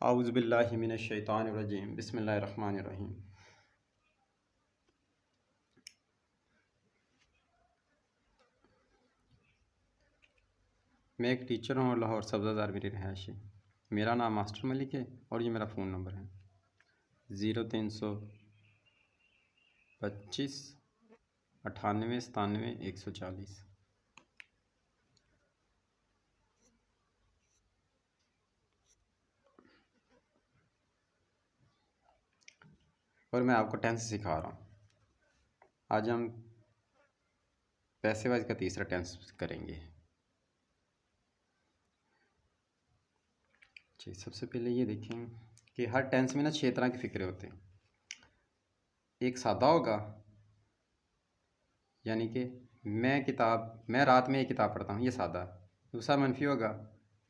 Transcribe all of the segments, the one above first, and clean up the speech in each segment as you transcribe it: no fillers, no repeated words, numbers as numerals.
आऊज़ु बिल्लाहि मिनश शैतानिर रजीम बिस्मिल्लाहिर रहमानिर रहीम। मैं एक टीचर हूँ और लाहौर सब्ज़ाज़ार मेरी रिहाइश है। मेरा नाम मास्टर मलिक है और ये मेरा फ़ोन नंबर है 0325 98 97 140। और मैं आपको टेंस सिखा रहा हूँ। आज हम पैसे वाइज का तीसरा टेंस करेंगे। जी, सबसे पहले ये देखें कि हर टेंस में ना 6 तरह के फ़िक्रे होते हैं। एक सादा होगा, यानी कि मैं रात में एक किताब पढ़ता हूँ, ये सादा। दूसरा मनफी होगा,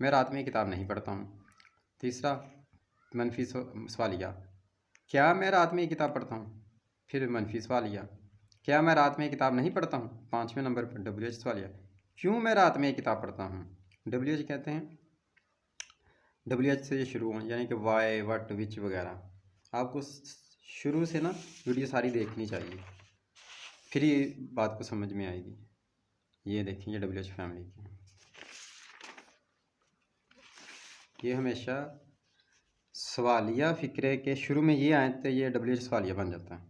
मैं रात में एक किताब नहीं पढ़ता हूँ। तीसरा मनफी सवालिया, क्या मैं रात में एक किताब पढ़ता हूँ। फिर मनफी सवालिया, क्या मैं रात में एक किताब नहीं पढ़ता हूँ। 5वें नंबर पर WH सवालिया, क्यों मैं रात में एक किताब पढ़ता हूँ। WH कहते हैं, WH से शुरू हो, यानी कि वाई, वट, विच वगैरह। आपको शुरू से ना वीडियो सारी देखनी चाहिए, फिर ये बात को समझ में आएगी। ये देखें, ये WH फैमिली की, ये हमेशा सवालिया फ़िक्रे के शुरू में ये आए तो ये WH सवालिया बन जाता है।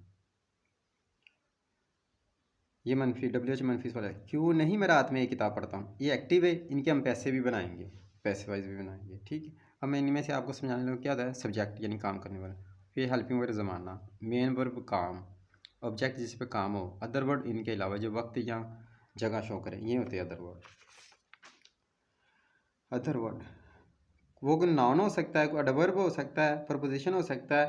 ये मनफी WH मनफी सवालिया, क्यों नहीं मैं रात में एक किताब पढ़ता हूँ। ये एक्टिव है, इनके हम पैसे भी बनाएंगे, पैसे वाइज भी बनाएंगे, ठीक है। अब मैं इनमें से आपको समझाने लगा क्या था। सब्जेक्ट यानी काम करने वाला, फिर हेल्पिंग वर्ब ज़माना, मेन वर्ब काम, ऑब्जेक्ट जिस पे काम हो, अदर वर्ड इनके अलावा जो वक्त या जगह शो करें, ये होते हैं अदर वर्ड। अदर वर्ड वो कोई नाउन हो सकता है, कोई एडवर्ब हो सकता है, प्रपोजिशन हो सकता है,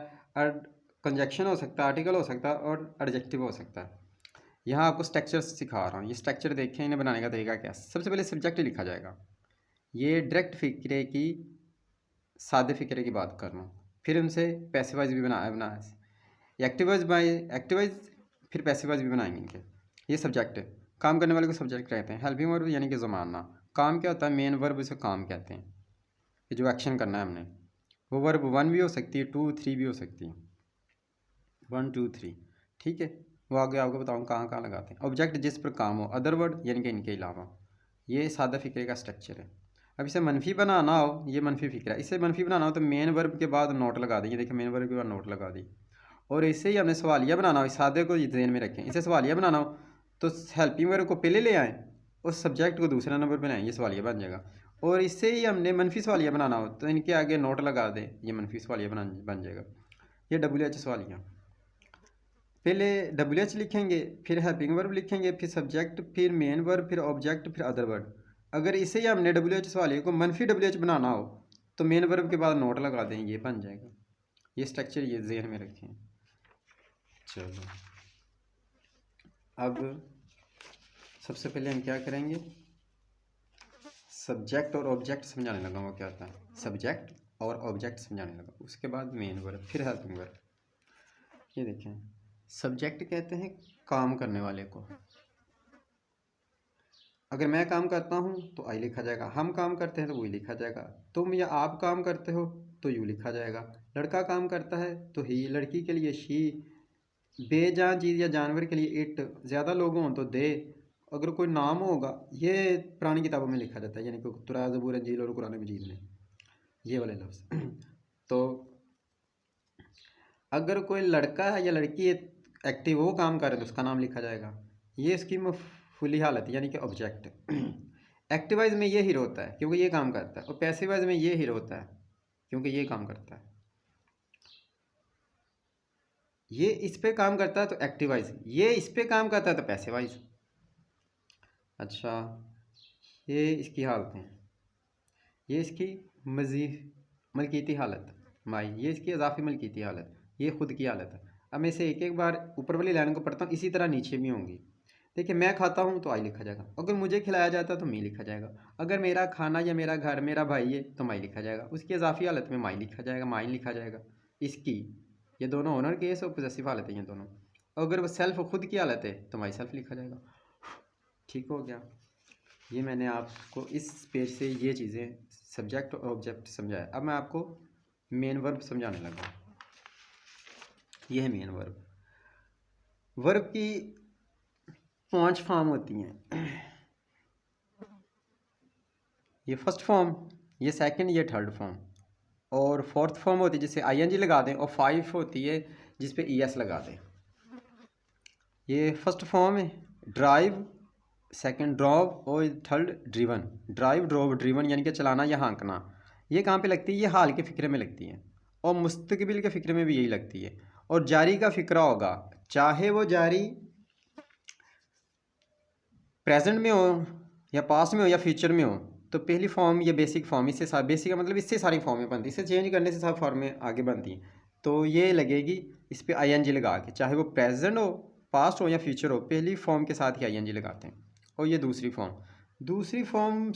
कंजक्शन हो सकता है, आर्टिकल हो सकता है और एडजेक्टिव हो सकता है। यहाँ आपको स्ट्रक्चर सिखा रहा हूँ। ये स्ट्रक्चर देखें, इन्हें बनाने का तरीका क्या है। सबसे पहले सब्जेक्ट लिखा जाएगा, ये डायरेक्ट फ़िक्रे की, सादे फ़िक्रे की बात कर रहा हूँ। फिर उनसे पैसिवाइज भी बना एक्टिवाइज, फिर पैसिवाइज भी बनाएंगे इनके। ये सब्जेक्ट है, काम करने वाले को सब्जेक्ट कहते हैं। हेल्पिंग वर्ब यानी कि ज़माना, काम क्या होता है, मेन वर्ब इसे काम कहते हैं। ये जो एक्शन करना है हमने, वो वर्ब 1 भी हो सकती है, 2 3 भी हो सकती है, 1 2 3, ठीक है। वो आगे आपको बताऊँ कहाँ कहाँ लगाते हैं। ऑब्जेक्ट जिस पर काम हो, अदर वर्ड यानी कि इनके अलावा। ये सादा फ़िक्रे का स्ट्रक्चर है। अब इसे मनफी बनाना हो, ये मनफी फ़िक्रा है, इसे मनफी बनाना हो तो मेन वर्ब के बाद नोट लगा देंगे। देखिए, मेन वर्ब के बाद नोट लगा दी। और इसे ही हमने सवालिया बनाना हो, सादे को ज़हन में रखें। इसे सवालिया बनाना हो तो हेल्पिंग वर्ब को पहले ले आएँ और सब्जेक्ट को दूसरा नंबर पर लाएँ, ये सवालिया बन जाएगा। और इससे ही हमने मनफी सवालिया बनाना हो तो इनके आगे नोट लगा दें, ये मनफी सवालिया बन जाएगा। ये WH सवालिया, पहले WH लिखेंगे, फिर हेल्पिंग वर्ब लिखेंगे, फिर सब्जेक्ट, फिर मेन वर्ब, फिर ऑब्जेक्ट, फिर अदर वर्ड। अगर इसे ही हमने WH सवालिया को मनफी WH बनाना हो तो मेन वर्ब के बाद नोट लगा दें, ये बन जाएगा। ये स्ट्रक्चर ये ज़हन में रखें। चलो, अब सबसे पहले हम क्या करेंगे, सब्जेक्ट और ऑब्जेक्ट समझाने लगा। वो क्या होता है, सब्जेक्ट और ऑब्जेक्ट समझाने लगा। उसके बाद मेन वर्ब, फिर हेल्पिंग वर्ब। ये देखें, सब्जेक्ट कहते हैं काम करने वाले को। अगर मैं काम करता हूँ तो आई लिखा जाएगा, हम काम करते हैं तो वही लिखा जाएगा, तुम या आप काम करते हो तो यू लिखा जाएगा, लड़का काम करता है तो ही, लड़की के लिए शी, बेजान चीज़ या जानवर के लिए इट, ज़्यादा लोग हों तो दे। अगर कोई नाम होगा, ये पुरानी किताबों में लिखा जाता है, यानी कि तौरात, ज़बूर, इंजील और कुरान मजीद में, ये वाले लफ्ज़। तो अगर कोई लड़का है या लड़की एक्टिव वो काम कर रहे तो उसका नाम लिखा जाएगा। ये इसकी फुली हालत है, यानी कि ऑब्जेक्ट। एक्टिवाइज में ये हीरो होता है क्योंकि ये काम करता है, और पैसिवाइज में ये हीरो होता है क्योंकि ये काम करता है। ये इस पे काम करता है तो एक्टिवाइज, ये इस पे काम करता है तो पैसिवाइज। अच्छा, ये इसकी हालत है, ये इसकी मजीद मलकीती हालत माई, ये इसकी इजाफी मलकीती हालत, ये खुद की हालत है। अब मैं इसे एक एक बार ऊपर वाली लाइन को पढ़ता हूँ, इसी तरह नीचे भी होंगी। देखिए, मैं खाता हूँ तो आई लिखा जाएगा, अगर मुझे खिलाया जाता है तो मी लिखा जाएगा, अगर मेरा खाना या मेरा घर मेरा भाई है तो माई लिखा जाएगा, उसकी इजाफी हालत में माई लिखा जाएगा, माई लिखा जाएगा। इसकी, ये दोनों ऑनर केस और पॉजेसिव हालत है, ये दोनों। अगर वो सेल्फ खुद की हालत है तो माई सेल्फ लिखा जाएगा। ठीक हो गया। ये मैंने आपको इस पेज से ये चीज़ें सब्जेक्ट और ऑब्जेक्ट समझाया। अब मैं आपको मेन वर्ब समझाने लगा। ये है मेन वर्ब। वर्ब की 5 फॉर्म होती हैं। ये फर्स्ट फॉर्म, ये सेकंड, ये थर्ड फॉर्म, और फोर्थ फॉर्म होती है जिसे आईएनजी लगा दें, और 5 होती है जिस पे ईएस लगा दें। ये फर्स्ट फॉर्म है ड्राइव, सेकंड ड्रॉप और third driven. Drive, drop, driven यानी कि चलाना या हाँकना। ये कहाँ पे लगती है? ये हाल के फ़िक्रे में लगती है, और मुस्तकबिल के फ़िक्रे में भी यही लगती है। और जारी का फ़िक्रा होगा, चाहे वो जारी प्रेजेंट में हो या पास्ट में हो या फ्यूचर में हो, तो पहली फॉर्म ये बेसिक फॉर्म, इससे बेसिक का मतलब इससे सारी फॉर्में बनती हैं, इसे चेंज करने से सब फॉर्में आगे बनती हैं। तो ये लगेगी इस पर आईएनजी लगा के, चाहे वो प्रेजेंट हो, पास्ट हो या फ्यूचर हो, पहली फॉर्म के साथ ही आईएनजी लगाते हैं। और ये दूसरी फॉर्म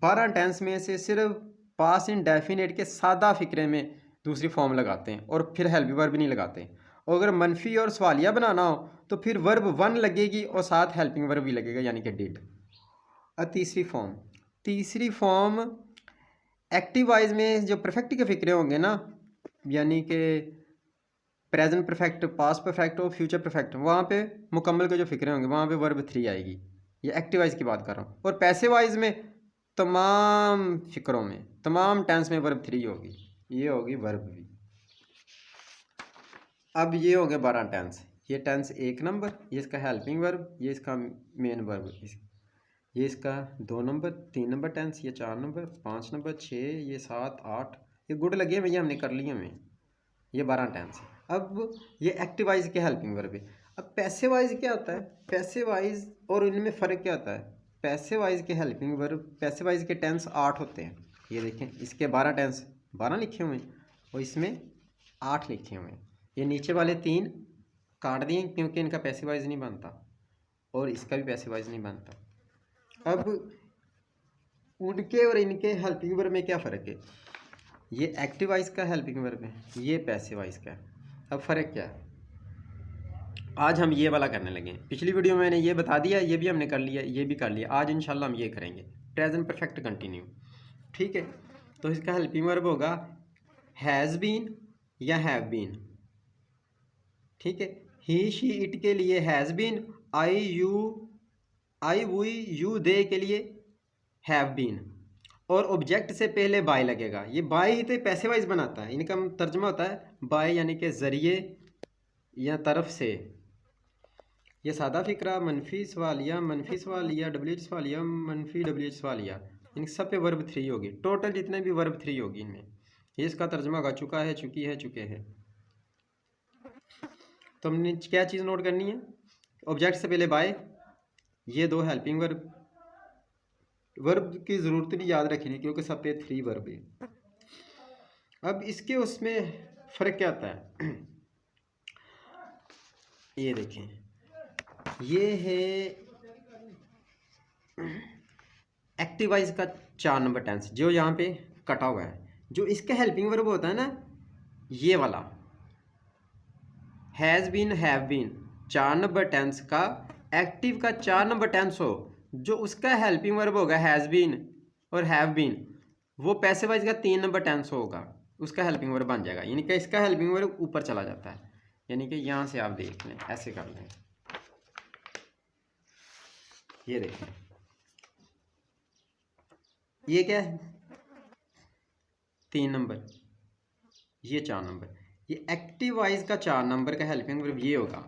12 टेंस में से सिर्फ पास्ट इंडेफिनिट के सादा फ़िक्रे में दूसरी फॉर्म लगाते हैं, और फिर हेल्प वर्ब नहीं लगाते। और अगर मनफी और सवालिया बनाना हो तो फिर वर्ब 1 लगेगी और साथ हेल्पिंग वर्ब भी लगेगा, यानी कि डिड। और तीसरी फॉर्म एक्टिव वाइज में जो परफेक्ट के फ़िक्रे होंगे ना, यानी कि प्रेजेंट परफेक्ट, पास्ट परफेक्ट और फ्यूचर परफेक्ट, वहाँ पे मुकम्मल के जो फ़िक्रे होंगे वहाँ पे वर्ब 3 आएगी। ये एक्टिव वाइज की बात कर रहा हूँ। और पैसिव वाइज में तमाम फ़िक्रों में, तमाम टेंस में वर्ब 3 होगी, ये होगी वर्ब भी। अब ये हो गए 12 टेंस। ये टेंस 1 नंबर, ये इसका हेल्पिंग वर्ब, ये इसका मेन वर्ब, ये इसका 2 नंबर, 3 नंबर टेंस, ये 4 नंबर, 5 नंबर, 6, ये 7, 8, ये गुड लगे भैया, हमने कर लिए हमें। ये 12 टेंस। अब ये एक्टिवाइज के हेल्पिंग वर्ब है। अब पैसिवाइज क्या होता है? पैसिवाइज और इनमें फ़र्क क्या होता है? पैसिवाइज के हेल्पिंग वर्ब, पैसिवाइज के टेंस 8 होते हैं। ये देखें, इसके 12 टेंस 12 लिखे हुए हैं और इसमें 8 लिखे हुए हैं। ये नीचे वाले 3 काट दिए क्योंकि इनका पैसिवाइज नहीं बनता, और इसका भी पैसिवाइज नहीं बनता। अब उनके और इनके हेल्पिंग वर्ब में क्या फ़र्क है? ये एक्टिवाइज का हेल्पिंग वर्ब है, ये पैसिवाइज का है। अब फ़र्क क्या है? आज हम ये वाला करने लगे। पिछली वीडियो में मैंने ये बता दिया, ये भी हमने कर लिया, ये भी कर लिया। आज इंशाल्लाह हम ये करेंगे, प्रेजेंट परफेक्ट कंटिन्यू। ठीक है, तो इसका हेल्पिंग वर्ब होगा हैज़ बीन या हैव बीन। ठीक है, ही शी इट के लिए has been, I we you they के लिए हैव बीन, और ऑब्जेक्ट से पहले बाय लगेगा। ये बाय ही तो पैसे वाइज बनाता है, इनका तर्जमा होता है बाय यानी कि ज़रिए या तरफ से। ये सादा फ़िक्रा, मनफी सवालिया, WH सवालिया, मनफी WH सवालिया, इन सब पे वर्ब 3 होगी। टोटल जितने भी वर्ब 3 होगी इनमें, ये इसका तर्जमा होगा चुका है, चुकी है, चुके हैं। तो हमने क्या चीज़ नोट करनी है? ऑब्जेक्ट से पहले बाय, ये 2 हेल्पिंग वर्ब। वर्ब की ज़रूरत नहीं याद रखनी क्योंकि सब पे 3 वर्ब है। अब इसके उसमें फ़र्क क्या आता है? ये देखें, ये है एक्टिवाइज का 4 नंबर टेंस जो यहाँ पे कटा हुआ है। जो इसका हेल्पिंग वर्ब होता है ना, ये वाला has been, have been, 4 number tense का एक्टिव का 4 नंबर टेंस हो, जो उसका हेल्पिंग वर्ब होगा हैज़ बीन और हैव बीन, वो पैसिव वाइज का 3 नंबर टेंस होगा, उसका हेल्पिंग वर्ब बन जाएगा। यानी कि इसका हेल्पिंग वर्ब ऊपर चला जाता है। यानी कि यहाँ से आप देख लें, ऐसे कर लें, ये देखें, ये क्या है? 3 नंबर, ये 4 नंबर। ये एक्टिव वाइज का 4 नंबर का हेल्पिंग वर्ब ये होगा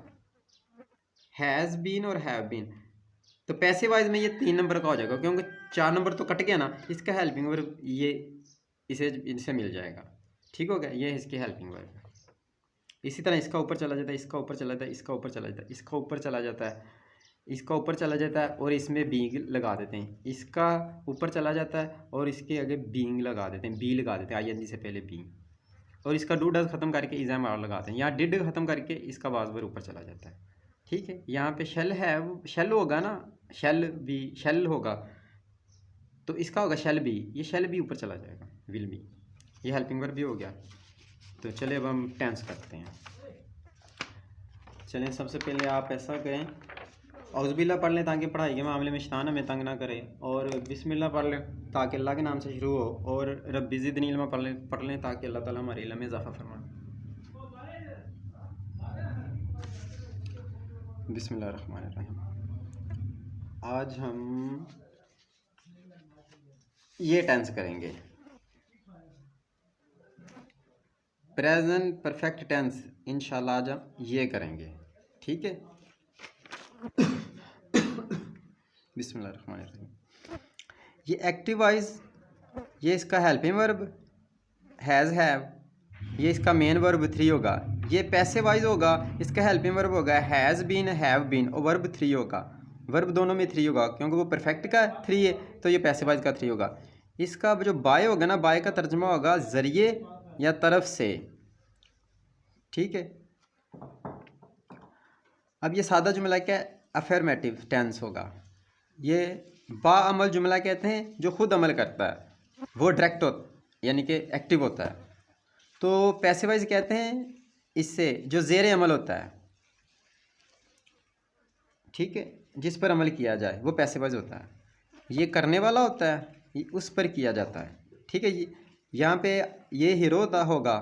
हैज़ बीन और हैव बीन। तो पैसिव वाइज में ये 3 नंबर का हो जाएगा क्योंकि 4 नंबर तो कट गया ना, इसका हेल्पिंग वर्ब ये इनसे मिल जाएगा। ठीक हो गया, ये है इसकी हेल्पिंग वर्ब। इसी तरह इसका ऊपर चला जाता है, इसका ऊपर चला जाता है, इसका ऊपर चला जाता है, इसका ऊपर चला जाता है, इसका ऊपर चला जाता है, और इसमें बींग लगा देते हैं। इसका ऊपर चला जाता है और इसके आगे बींग लगा देते हैं, बी लगा देते हैं, आईएनजी से पहले बींग, और इसका डू डज ख़त्म करके इज़ाम आर लगाते हैं। यहाँ डिड ख़त्म करके इसका वाज़वर ऊपर चला जाता है। ठीक है, यहाँ पे शेल है, शेल होगा ना, शेल होगा, तो इसका होगा शेल बी, ये शेल बी ऊपर चला जाएगा, विल बी। ये हेल्पिंग वर्ब भी हो गया। तो चलिए अब हम टेंस करते हैं। चलें, सबसे पहले आप ऐसा करें, औज़ुबिल्लाह पढ़ लें ताकि पढ़ाई के मामले में शैतान हमें तंग ना करे, और बिस्मिल्लाह पढ़ लें ताकि अल्लाह के नाम से शुरू हो, और रब्बी ज़िदनी इल्मा पढ़ लें ताकि अल्लाह ताला हमारे इल्म में इजाफ़ा फरमाए। बिस्मिल्लाहिर्रहमानिर्रहीम। आज हम ये टेंस करेंगे, प्रेजेंट परफेक्ट टेंस इंशाल्लाह आज हम ये करेंगे, ठीक है। बिस्मिल्लाहिर्रहमानिर्रहीम। ये एक्टिव वॉइस, ये इसका हेल्पिंग वर्ब हैज़ हैव, ये इसका मेन वर्ब 3 होगा। ये पैसिव वॉइस होगा, इसका हेल्पिंग वर्ब होगा हैज़ बीन, हैव बीन, और वर्ब 3 होगा। वर्ब दोनों में 3 होगा क्योंकि वो परफेक्ट का 3 है, तो ये पैसिव वॉइस का 3 होगा। इसका जो बाय होगा ना, बाय का तर्जुमा होगा ज़रिए या तरफ से, ठीक है। अब ये सादा जुमला क्या है, अफर्मेटिव टेंस होगा। ये बाअमल जुमला कहते हैं जो खुद अमल करता है, वो डायरेक्ट यानी कि एक्टिव होता है। तो पैसिव वॉइस कहते हैं इससे जो ज़ेरे अमल होता है, ठीक है, जिस पर अमल किया जाए वो पैसिव वॉइस होता है। ये करने वाला होता है, ये उस पर किया जाता है, ठीक है। यहाँ पे ये हीरो होगा,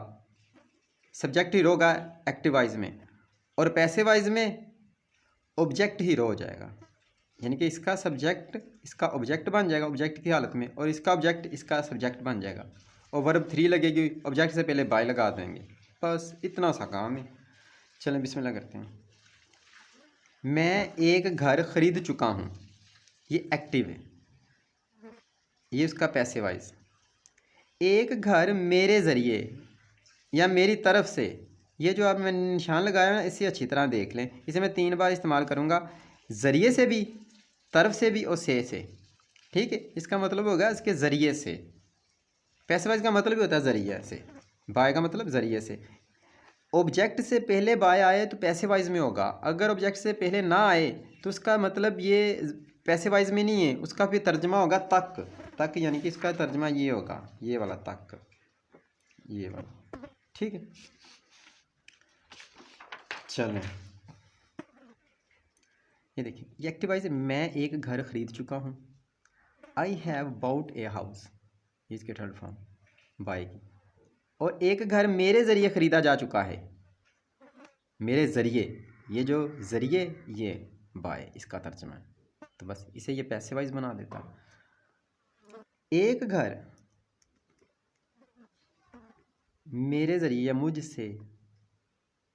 सब्जेक्ट हीरो होगा एक्टिव वॉइस में, और पैसिव वॉइस में ऑब्जेक्ट हीरो हो जाएगा, यानी कि इसका सब्जेक्ट इसका ऑब्जेक्ट बन जाएगा ऑब्जेक्ट की हालत में, और इसका ऑब्जेक्ट इसका सब्जेक्ट बन जाएगा, और वर्ब 3 लगेगी, ऑब्जेक्ट से पहले बाय लगा देंगे, बस इतना सा काम है। चलें बिस्मिल्लाह करते हैं। मैं एक घर ख़रीद चुका हूँ, ये एक्टिव है, ये उसका पैसिव वॉइस। एक घर मेरे ज़रिए या मेरी तरफ से, ये जो आप मैंने निशान लगाया है इसे अच्छी तरह देख लें, इसे मैं 3 बार इस्तेमाल करूँगा, ज़रिए से भी, तरफ से भी, और से, ठीक है। इसका मतलब होगा इसके ज़रिए से। पैसिव वॉइस का मतलब भी होता है ज़रिए से, बाय का मतलब ज़रिए से। ऑब्जेक्ट से पहले बाय आए तो पैसिव वॉइस में होगा, अगर ऑब्जेक्ट से पहले ना आए तो उसका मतलब ये पैसिव वॉइस में नहीं है, उसका फिर तर्जमा होगा तक, यानी कि इसका तर्जमा ये होगा, ये वाला तक, ये वाला, ठीक है। चलें, ये देखिए, ये एक्टिव वॉइस है, मैं एक घर खरीद चुका हूँ। I have bought a house, इसके थर्ड फॉर्म बाय की। और एक घर मेरे ज़रिए ख़रीदा जा चुका है, मेरे ज़रिए, ये जो ज़रिए ये बाय, इसका तर्जुमा है, तो बस इसे ये पैसिव वॉइस बना देता। एक घर मेरे ज़रिए या मुझसे,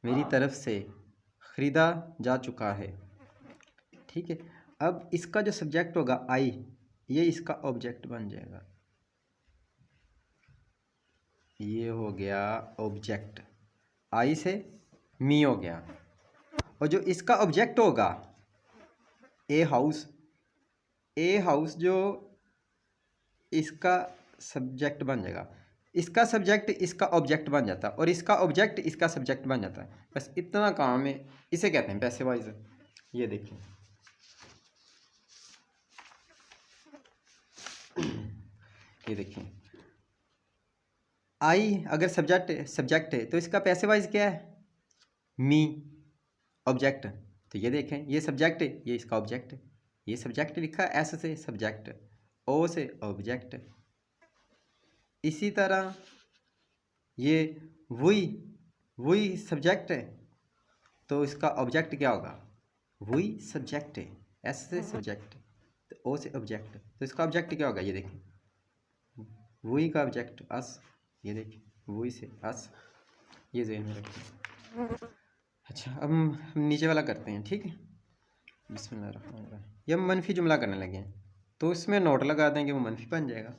मेरी तरफ से ख़रीदा जा चुका है, ठीक है। अब इसका जो सब्जेक्ट होगा आई, ये इसका ऑब्जेक्ट बन जाएगा, ये हो गया ऑब्जेक्ट, आई से मी हो गया। और जो इसका ऑब्जेक्ट होगा ए हाउस, ए हाउस जो इसका सब्जेक्ट बन जाएगा, इसका सब्जेक्ट इसका ऑब्जेक्ट बन जाता है, और इसका ऑब्जेक्ट इसका सब्जेक्ट बन जाता है, बस इतना काम है। इसे कहते हैं पैसिव वॉइस। ये देखिए, ये देखिए, आई अगर सब्जेक्ट है तो इसका पैसिव वॉइस क्या है, मी, ऑब्जेक्ट। तो ये देखें, ये सब्जेक्ट है, ये इसका ऑब्जेक्ट है, ये सब्जेक्ट लिखा है एस से सब्जेक्ट, ओ से ऑब्जेक्ट। इसी तरह ये वही सब्जेक्ट है, तो इसका ऑब्जेक्ट क्या होगा, वही सब्जेक्ट है, एस से सब्जेक्ट, तो ओ से ऑब्जेक्ट, तो इसका ऑब्जेक्ट क्या होगा, ये देखें, वही का ऑब्जेक्ट अस, ये देखिए, वही से अस, ये ज़हन में रखें। अच्छा, अब हम नीचे वाला करते हैं, ठीक है। बिस्मिल्लाहिर्रहमानिर्रहीम। ये हम मनफी जुमला करने लगे हैं, तो इसमें नोट लगा देंगे, वो मनफी बन जाएगा।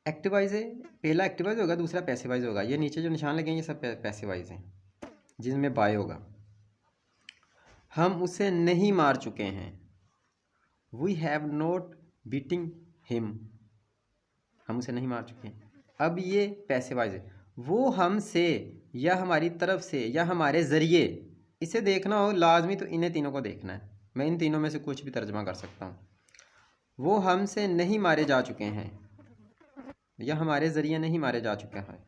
एक्टिव वॉइस है, पहला एक्टिव वॉइस होगा, दूसरा पैसिव वॉइस होगा। ये नीचे जो निशान लगे हैं ये सब पैसिव वॉइस हैं, जिनमें बाय होगा। हम उसे नहीं मार चुके हैं, we have not beating him, हम उसे नहीं मार चुके हैं। अब ये पैसिव वॉइस है, वो हमसे या हमारी तरफ से या हमारे ज़रिए, इसे देखना हो लाजमी तो इन्हें तीनों को देखना है, मैं इन तीनों में से कुछ भी तर्जमा कर सकता हूँ। वो हमसे नहीं मारे जा चुके हैं, या हमारे ज़रिए नहीं मारे जा चुके हैं,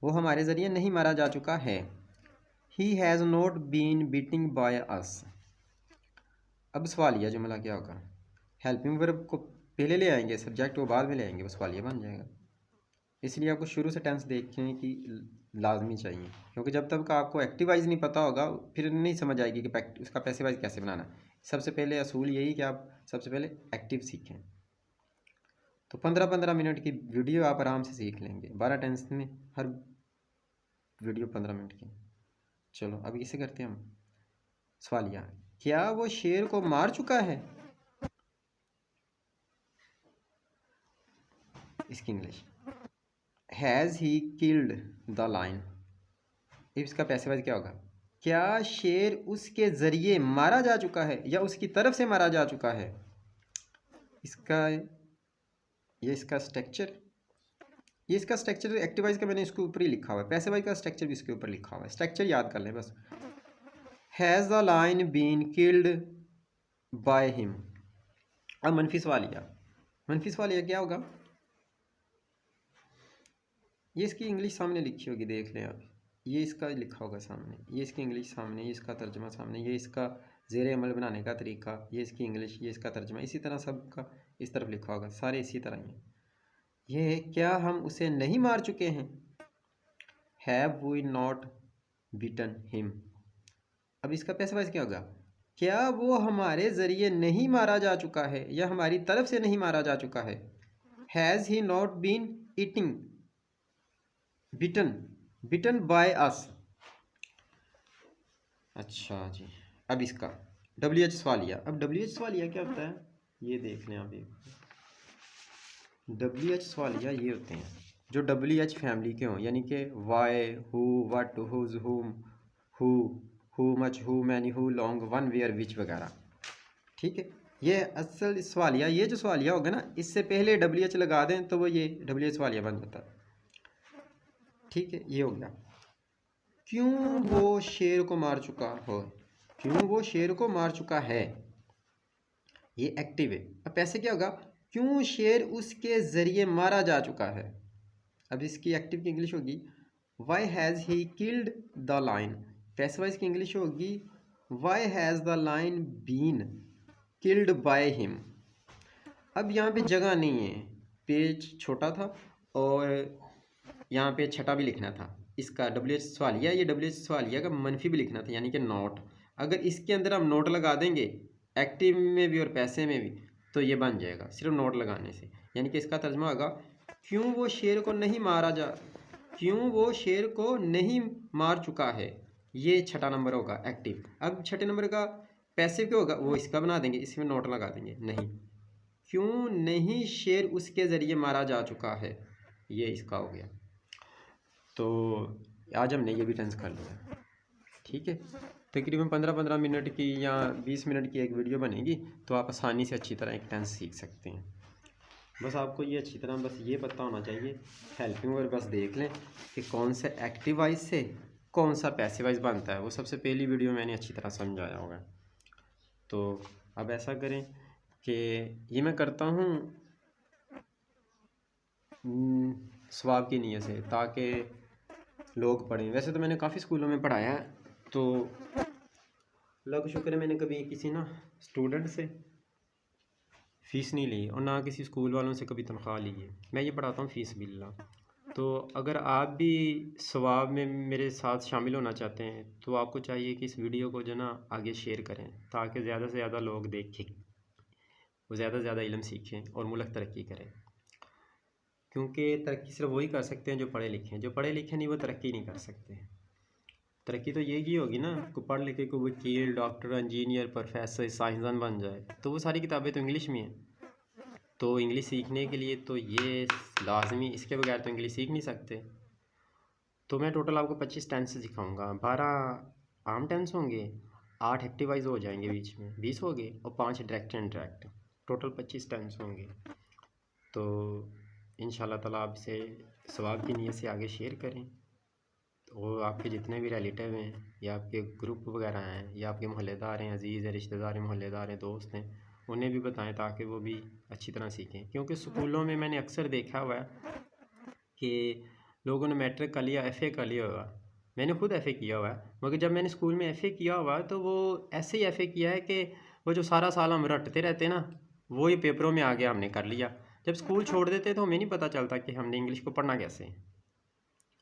वो हमारे ज़रिए नहीं मारा जा चुका है, he has not been beating by us. अब सवालिया जुमला क्या होगा? हेल्पिंग वर्ब को पहले ले आएंगे, सब्जेक्ट को बाद में ले आएंगे, वो सवालिया बन जाएगा। इसलिए आपको शुरू से टेंस देखने की लाजमी चाहिए, क्योंकि जब तक आपको एक्टिव वाइज नहीं पता होगा फिर नहीं समझ आएगी कि उसका पैसिव वाइज कैसे बनाना है। सबसे पहले असूल यही कि आप सबसे पहले एक्टिव सीखें। तो 15-15 मिनट की वीडियो आप आराम से सीख लेंगे, 12 टेंस में हर वीडियो 15 मिनट की। चलो अब इसे करते हैं हम। सवालिया, क्या वो शेर को मार चुका है? इसकी English, has he killed the lion. इसका पैसिव वाइज क्या होगा? क्या शेर उसके ज़रिए मारा जा चुका है या उसकी तरफ से मारा जा चुका है? इसका ये इसका स्ट्रक्चर, ये इसका स्ट्रक्चर एक्टिवाइज का मैंने इसके ऊपर ही लिखा हुआ है, पैसिवाइज का स्ट्रक्चर भी इसके ऊपर लिखा हुआ है। स्ट्रक्चर याद कर लें बस। Has the lion been killed by him. अब मनफी सवालिया, मनफी सवालिया क्या होगा? ये इसकी इंग्लिश सामने लिखी होगी, देख लें आप। ये इसका लिखा होगा सामने, ये इसकी इंग्लिश सामने, ये इसका तर्जमा सामने, ये इसका ज़ेर अमल बनाने का तरीका, ये इसकी इंग्लिश, ये इसका तर्जमा, इसी तरह सब का इस तरफ लिखा होगा, सारे इसी तरह ही हैं। ये क्या हम उसे नहीं मार चुके हैं? Have we not beaten him. अब इसका पैसिव वॉइस क्या होगा? क्या वो हमारे ज़रिए नहीं मारा जा चुका है या हमारी तरफ से नहीं मारा जा चुका है? Has he not been eating beaten, beaten by us. अच्छा जी, अब इसका WH सवालिया। अब WH सवालिया क्या होता है ये देख लें आप। WH सवालिया ये होते हैं जो WH फैमिली के हों, यानी कि why, who, what, whose, whom, how much, how many, how long, when, where, which वगैरह। ठीक है, ये असल सवालिया, ये जो सवालिया होगा ना, इससे पहले WH लगा दें तो वो ये WH सवालिया बन जाता है। ठीक है, ये हो गया। क्यों वो शेर को मार चुका हो, क्यों वो शेर को मार चुका है, ये एक्टिव है। अब पैसे क्या होगा? क्यों शेर उसके ज़रिए मारा जा चुका है। अब इसकी एक्टिव की इंग्लिश होगी why has he killed the line. Passive voice की इंग्लिश होगी why has the line been killed by him. अब यहाँ पे जगह नहीं है, पेज छोटा था और यहाँ पे छठा भी लिखना था। इसका WH सवालिया, ये WH सवालिया का मनफी भी लिखना था, यानी कि नोट। अगर इसके अंदर हम नोट लगा देंगे एक्टिव में भी और पैसे में भी, तो ये बन जाएगा सिर्फ नोट लगाने से। यानी कि इसका तर्जमा होगा क्यों वो शेर को नहीं मारा जा, क्यों वो शेर को नहीं मार चुका है। ये छठा नंबर होगा एक्टिव। अब छठे नंबर का पैसिव क्या होगा? वो इसका बना देंगे, इसमें नोट लगा देंगे नहीं, क्यों नहीं शेर उसके ज़रिए मारा जा चुका है, ये इसका हो गया। तो आज हमने ये भी टेंस कर लिया। ठीक है, तकरीबन 15-15 मिनट की या 20 मिनट की एक वीडियो बनेगी, तो आप आसानी से अच्छी तरह एक टेंस सीख सकते हैं। बस आपको ये अच्छी तरह बस ये पता होना चाहिए, हेल्पिंग वर्ब बस देख लें कि कौन सा एक्टिव वाइज से कौन सा पैसिव वाइज बनता है, वो सबसे पहली वीडियो मैंने अच्छी तरह समझाया होगा। तो अब ऐसा करें कि ये मैं करता हूँ सवाब की नीयत से, ताकि लोग पढ़ें। वैसे तो मैंने काफ़ी स्कूलों में पढ़ाया है, तो अल्लाह का शुक्र है मैंने कभी किसी ना स्टूडेंट से फ़ीस नहीं ली और ना किसी स्कूल वालों से कभी तनख्वाह ली है। मैं ये पढ़ाता हूँ फ़ीस बिल्लाह। तो अगर आप भी सवाब में मेरे साथ शामिल होना चाहते हैं तो आपको चाहिए कि इस वीडियो को जो ना आगे शेयर करें, ताकि ज़्यादा से ज़्यादा लोग देखें, वो ज़्यादा से ज़्यादा इल्म सीखें और मुल्क तरक्की करें। क्योंकि तरक्की सिर्फ वही कर सकते हैं जो पढ़े लिखे हैं, जो पढ़े लिखे नहीं वो तरक्की नहीं कर सकते। तरक्की तो यही होगी ना, कोई पढ़ लिखे कोई वकील, डॉक्टर, इंजीनियर, प्रोफेसर, साइंसदान बन जाए, तो वो सारी किताबें तो इंग्लिश में हैं। तो इंग्लिश सीखने के लिए तो ये लाजमी, इसके बगैर तो इंग्लिश सीख नहीं सकते। तो मैं टोटल आपको 25 टेंस सिखाऊंगा। 12 आम टेंस होंगे, 8 एक्टिवाइज हो जाएंगे, बीच में 20 हो गए और 5 direct and direct, total 25 tense होंगे। तो इंशाल्लाह ताला आप इसे सवाब की नीयत से आगे शेयर करें। वो आपके जितने भी रिलेटिव हैं या आपके ग्रुप वगैरह हैं या आपके मोहल्लेदार हैं, अजीज़ हैं, रिश्तेदार हैं, मोहल्लेदार हैं, दोस्त हैं, उन्हें भी बताएं ताकि वो भी अच्छी तरह सीखें। क्योंकि स्कूलों में मैंने अक्सर देखा हुआ है कि लोगों ने मैट्रिक कर लिया, FA कर लिया होगा, मैंने खुद एफ़ए किया हुआ है, मगर जब मैंने स्कूल में एफ़ए किया हुआ है तो वो ऐसे ही एफ़ए किया है कि वो जो सारा साल हम रटते रहते ना, वो ही पेपरों में आगे हमने कर लिया। जब स्कूल छोड़ देते तो हमें नहीं पता चलता कि हमने इंग्लिश को पढ़ना कैसे है।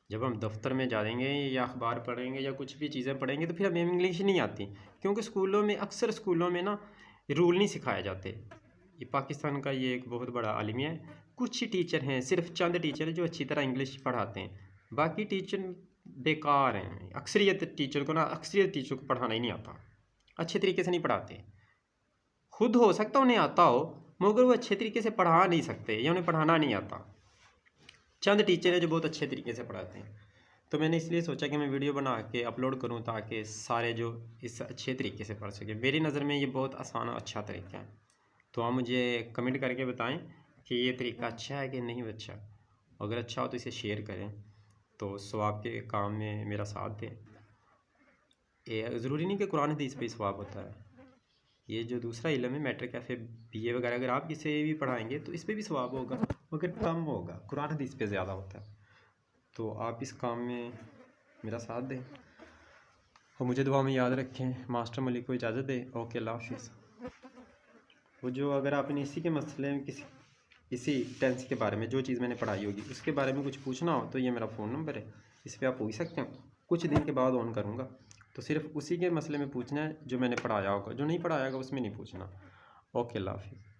जब हम दफ्तर में जाएंगे या अखबार पढ़ेंगे या कुछ भी चीज़ें पढ़ेंगे तो फिर हमें इंग्लिश नहीं आती, क्योंकि स्कूलों में अक्सर स्कूलों में ना रूल नहीं सिखाए जाते। ये पाकिस्तान का ये एक बहुत बड़ा आलमिया है। कुछ ही टीचर हैं, सिर्फ चंद टीचर हैं जो अच्छी तरह इंग्लिश पढ़ाते हैं, बाकी टीचर बेकार हैं। अक्सरियत टीचर को पढ़ाना ही नहीं आता, अच्छे तरीके से नहीं पढ़ाते। खुद हो सकता उन्हें आता हो, मगर वो अच्छे तरीके से पढ़ा नहीं सकते या उन्हें पढ़ाना नहीं आता। चंद टीचर हैं जो बहुत अच्छे तरीके से पढ़ाते हैं। तो मैंने इसलिए सोचा कि मैं वीडियो बना के अपलोड करूं ताकि सारे जो इस अच्छे तरीके से पढ़ सकें। मेरी नज़र में ये बहुत आसान और अच्छा तरीका है। तो आप मुझे कमेंट करके बताएं कि ये तरीका अच्छा है कि नहीं अच्छा। अगर अच्छा हो तो इसे शेयर करें, तो सवाब के काम में मेरा साथ दें। ये ज़रूरी नहीं कि कुरान हदीस पे सवाब होता है। ये जो दूसरा इल्म है, मैट्रिक या फिर बीए वगैरह, अगर आप इसे भी पढ़ाएंगे तो इस पर भी सवाब होगा, मगर कम होगा। कुरान हदीस पे ज़्यादा होता है। तो आप इस काम में मेरा साथ दें और मुझे दुआ में याद रखें। मास्टर मलिक को इजाज़त दें। ओके, अल्लाह हाफिज़। वो जो अगर आपने इसी के मसले में इसी टेंस के बारे में जो चीज़ मैंने पढ़ाई होगी उसके बारे में कुछ पूछना हो तो ये मेरा फ़ोन नंबर है, इस पर आप पूछ सकते हैं। कुछ दिन के बाद ऑन करूँगा, तो सिर्फ उसी के मसले में पूछना है जो मैंने पढ़ाया होगा, जो नहीं पढ़ाया होगा उसमें नहीं पूछना। ओके, अल्लाह हाफिज़।